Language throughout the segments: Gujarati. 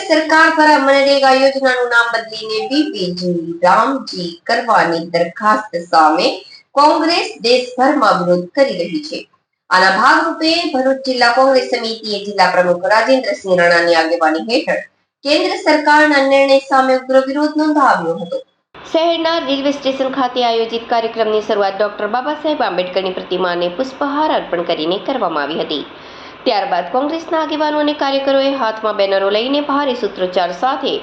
સરકાર દ્વારા મનરેગા યોજનાનું નામ બદલીને બીપીજી રામજી કરવાની દરખાસ્ત સામે કોંગ્રેસ દેશભરમાં વિરોધ કરી રહી છે। આના ભાગરૂપે ભરૂચ જિલ્લા કોંગ્રેસ સમિતિએ જિલ્લા પ્રમુખ રાજેન્દ્રસિંહ રાણાની આગેવાની હેઠળ કેન્દ્ર સરકારના નિર્ણય સામે ઉગ્ર વિરોધ નોંધાવ્યો હતો। શહેરના રેલવે સ્ટેશન ખાતે આયોજિત કાર્યક્રમની શરૂઆત ડોક્ટર બાબા સાહેબ આંબેડકરની પ્રતિમાને પુષ્પહાર અર્પણ કરીને કરવામાં આવી હતી। ત્યારબાદ કોંગ્રેસના આગેવાનો અને કાર્યકરોએ હાથમાં બેનરો લઈને ભારે સૂત્રોચ્ચાર સાથે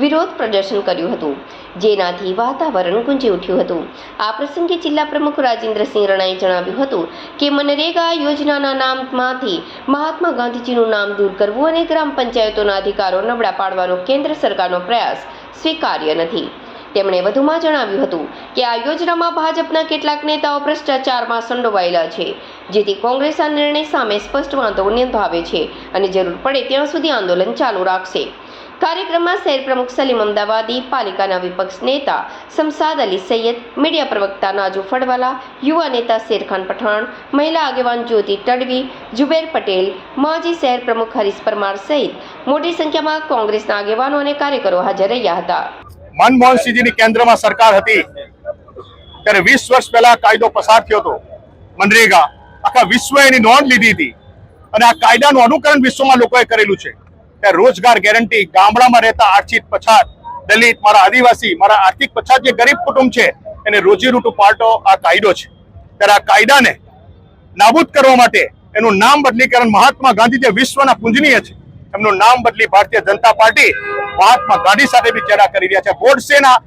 વિરોધ પ્રદર્શન કર્યું હતું, જેનાથી વાતાવરણ ગુંજી ઉઠ્યું હતું। આ પ્રસંગે જિલ્લા પ્રમુખ રાજેન્દ્રસિંહ રાણાએ જણાવ્યું હતું કે મનરેગા યોજનાના નામમાંથી મહાત્મા ગાંધીજીનું નામ દૂર કરવું અને ગ્રામ પંચાયતોના અધિકારો નબળા પાડવાનો કેન્દ્ર સરકારનો પ્રયાસ સ્વીકાર્ય નથી। તેમણે વધુમાં જણાવ્યું હતું કે આ યોજનામાં ભાજપના કેટલાક નેતાઓ ભ્રષ્ટાચારમાં સંડોવાયેલા છે, જેથી કોંગ્રેસ આ નિર્ણય સામે સ્પષ્ટ વાંધો નોંધાવે છે અને જરૂર પડે ત્યાં સુધી આંદોલન ચાલુ રાખશે। કાર્યક્રમમાં શહેર પ્રમુખ સલીમ અમદાવાદી, પાલિકાના વિપક્ષ નેતા શમશાદ અલી સૈયદ, મીડિયા પ્રવક્તા નાજુ ફળવાલા, યુવા નેતા શેરખાન પઠાણ, મહિલા આગેવાન જ્યોતિ તડવી, જુબેર પટેલ, માજી શહેર પ્રમુખ હરીશ પરમાર સહિત મોટી સંખ્યામાં કોંગ્રેસના આગેવાનો અને કાર્યકરો હાજર રહ્યા હતા। મનમોહન સિંહજીની કેન્દ્રમાં સરકાર હતી ત્યારે 20 વર્ષ પહેલા કાયદો પસાર થયો હતો મનરેગા। આખા વિશ્વએ એની નોંધ લીધી હતી અને આ કાયદાનું અનુકરણ વિશ્વમાં લોકોએ કરેલું છે। ત્યારે રોજગાર ગેરંટી, ગામડામાં રહેતા આર્થિક પછાત, દલિત, મારા આદિવાસી, મારા આર્થિક પછાત જે ગરીબ કુટુંબ છે એને રોજીરોટી પાલતો આ કાયદો છે। ત્યારે આ કાયદાને નાબૂદ કરવા માટે એનું નામ બદલીકરણ મહાત્મા ગાંધી જે વિશ્વના પૂજનીય છે એમનું નામ બદલી ભારતીય જનતા પાર્ટી મહાત્મા ગાંધી સાથે બી ચેડા કરી રહ્યા છે। ગોડસેના